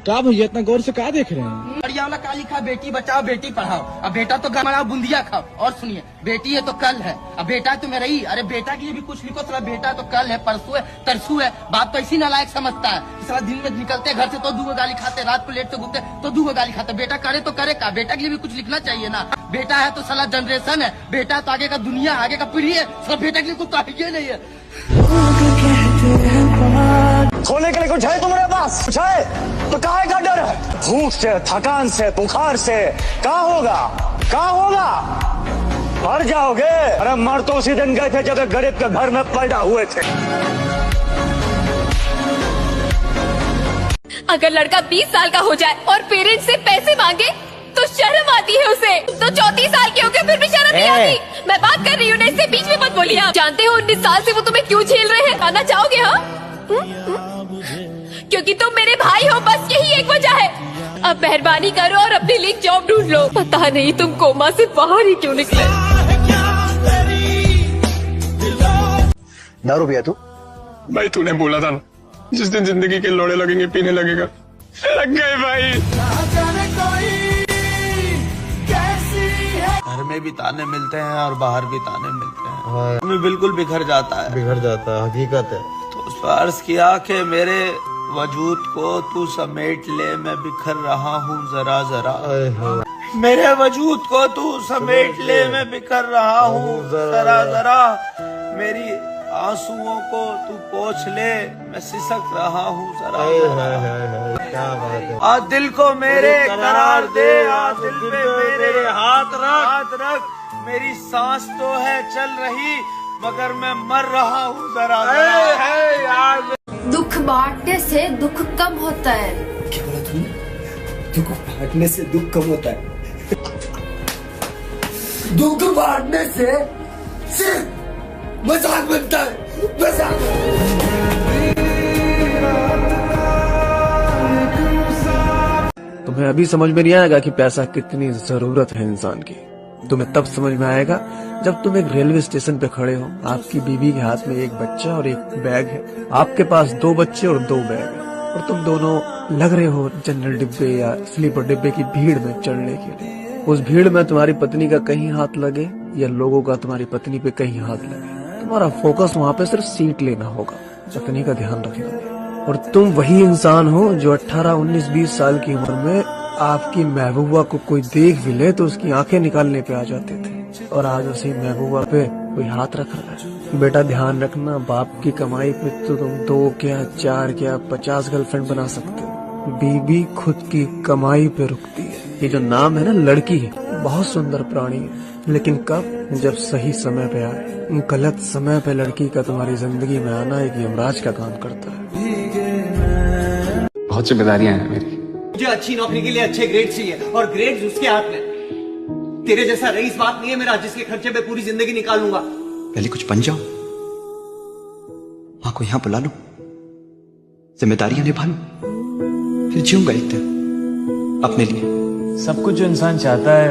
क्या भैया इतना गौर से क्या देख रहे हैं? बढ़िया वाला का लिखा, बेटी बचाओ बेटी पढ़ाओ। अब बेटा तो गमाओ बूंदिया खाओ। और सुनिए, बेटी है तो कल है, अब बेटा है तो मेरा ही। अरे बेटा के लिए भी कुछ लिखो, थोड़ा बेटा तो कल है, परसों है, तरसू है। बाप तो इसी नालायक समझता है। सारा दिन में निकलते घर से तो 2 गाली खाते, रात को लेट से घूमते तो 2 गाली खाते। बेटा करे तो करे का, बेटा के लिए भी कुछ लिखना चाहिए ना। बेटा है तो साला जनरेशन है, बेटा है तो आगे का दुनिया, आगे का पीढ़ी है। सब बेटा के लिए कुछ चाहिए नहीं है। खोने के लिए कुछ है तुम्हारे पास? कुछ है तो काहे का डर है? भूख से, थकान से, बुखार से कहाँ होगा? मर जाओगे। अरे मर तो उसी दिन गए थे जब एक गरीब के घर में पैदा हुए थे। अगर लड़का 20 साल का हो जाए और पेरेंट्स से पैसे मांगे तो शर्म आती है उसे। तो 34 साल के हो गए फिर भी शर्म नहीं आती। मैं बात कर रही हूँ ना, इससे बीच में मत बोलिए आप। जानते हो 19 साल से वो तुम्हें क्यों झेल रहे हैं? आना चाहोगे? हाँ, क्योंकि तुम मेरे भाई हो, बस यही एक वजह है। अब मेहरबानी करो और अपने लिए जॉब ढूंढ लो। पता नहीं तुम कोमा से बाहर ही क्यों निकले। दारू पिया तू? भाई तूने बोला था ना, जिस दिन जिंदगी के लोड़े लगेंगे पीने लगेगा। लग गए भाई। घर में भी ताने मिलते हैं और बाहर भी ताने मिलते हैं। मैं बिल्कुल बिखर जाता है, हकीकत है। तो फर्ज किया कि मेरे वजूद को तू समेट ले, मैं बिखर रहा हूँ जरा जरा। मेरे वजूद को तू समेट ले, मैं बिखर रहा हूँ जरा जरा। मेरी आंसुओं को तू पोंछ ले, मैं सिसक रहा हूँ जरा जरा। क्या बात है। आज दिल को मेरे करार दे, आज दिल पे मेरे हाथ रख। मेरी सांस तो है चल रही मगर मैं मर रहा हूँ जरा जरा। दुख बांटने से दुख कम होता है। क्या बोला तुमने? दुख बांटने से दुख कम होता है? दुख बांटने से सिर्फ मजाक बनता है, मजाक। तुम्हें अभी समझ में नहीं आएगा कि पैसा कितनी जरूरत है इंसान की। तुम्हें तब समझ में आएगा जब तुम एक रेलवे स्टेशन पे खड़े हो, आपकी बीवी के हाथ में एक बच्चा और एक बैग है, आपके पास 2 बच्चे और 2 बैग है, और तुम दोनों लग रहे हो जनरल डिब्बे या स्लीपर डिब्बे की भीड़ में चढ़ने के लिए। उस भीड़ में तुम्हारी पत्नी का कहीं हाथ लगे या लोगों का तुम्हारी पत्नी पे कहीं हाथ लगे, तुम्हारा फोकस वहाँ पे सिर्फ सीट लेना होगा, पत्नी का ध्यान रखना। और तुम वही इंसान हो जो 18, 19, 20 साल की उम्र में आपकी महबूबा को कोई देख भी ले तो उसकी आंखें निकालने पे आ जाते थे, और आज उसी महबूबा पे कोई हाथ रख रहा है। बेटा ध्यान रखना, बाप की कमाई पे तो तुम 2 क्या 4 क्या 50 गर्लफ्रेंड बना सकते हो। बीबी खुद की कमाई पे रुकती है। ये जो नाम है ना लड़की, बहुत सुंदर प्राणी है, लेकिन कब? जब सही समय पे आए। गलत समय पे लड़की का तुम्हारी जिंदगी में आना एक यमराज का काम करता है। बहुत जिम्मेदारियां हैं मेरी। मुझे अच्छी नौकरी के लिए अच्छे ग्रेड चाहिए, और ग्रेड उसके हाथ में। तेरे जैसा रईस बाप नहीं है मेरा जिसके खर्चे पे पूरी जिंदगी निकाल लूंगा। पहले कुछ बन जाओ, माँ को यहाँ बुला लो, जिम्मेदारियां निभा लो, फिर जीऊंगा एक दिन अपने लिए। सब कुछ जो इंसान चाहता है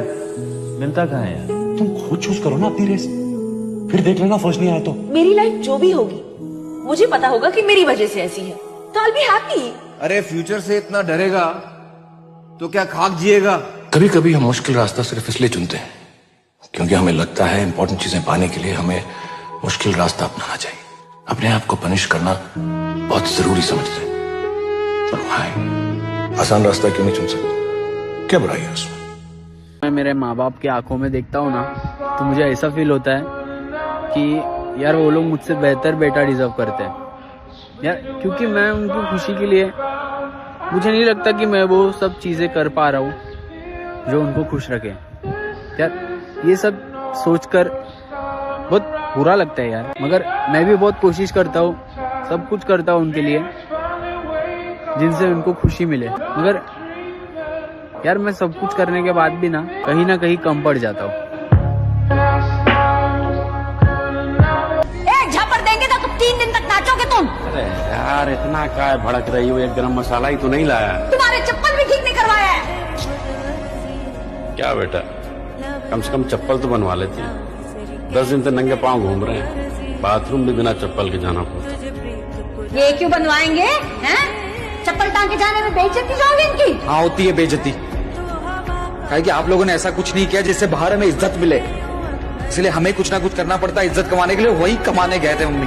मिलता कहाँ है यार? तुम खुद चूज करो ना अपनी रेस, फिर देख लेना फर्स्ट नहीं आया तो। मेरी लाइफ जो भी होगी मुझे पता होगा कि मेरी वजह से ऐसी है, तो I'll be happy। अरे फ्यूचर से इतना डरेगा तो क्या खाक जिएगा? कभी कभी हम मुश्किल रास्ता सिर्फ इसलिए चुनते हैं क्योंकि हमें लगता है इंपॉर्टेंट चीजें पाने के लिए हमें मुश्किल रास्ता अपनाना चाहिए। अपने आप को पनिश करना बहुत जरूरी समझते हैं, पर हाय आसान रास्ता क्यों नहीं चुन सकते? क्या बुराई है उसमें? मैं मेरे माँ बाप की आंखों में देखता हूँ ना, तो मुझे ऐसा फील होता है कि यार वो लोग मुझसे बेहतर बेटा डिजर्व करते हैं यार, क्योंकि मैं उनकी खुशी के लिए मुझे नहीं लगता कि मैं वो सब चीजें कर पा रहा हूँ जो उनको खुश रखे यार। ये सब सोचकर बहुत बुरा लगता है यार, मगर मैं भी बहुत कोशिश करता हूँ, सब कुछ करता हूँ उनके लिए जिनसे उनको खुशी मिले, मगर यार मैं सब कुछ करने के बाद भी ना कहीं कम पड़ जाता हूँ। एक झापड़ देंगे तो 3 दिन तक नाचोगे तुम। अरे यार इतना काय भड़क रही हो, एक गरम मसाला ही तो नहीं लाया। तुम्हारे चप्पल भी ठीक नहीं करवाया है। क्या बेटा, कम से कम चप्पल तो बनवा लेती। 10 दिन से नंगे पाँव घूम रहे हैं, बाथरूम भी बिना चप्पल के जाना पड़ता। ये क्यों बनवाएंगे हैं? चप्पल टांग के जाने में बेइज्जती जो होगी इनकी। हाँ होती है बेइज्जती, काहे कि आप लोगों ने ऐसा कुछ नहीं किया जिससे बाहर हमें इज्जत मिले, इसलिए हमें कुछ ना कुछ करना पड़ता है इज्जत कमाने के लिए। वही कमाने गए थे मम्मी।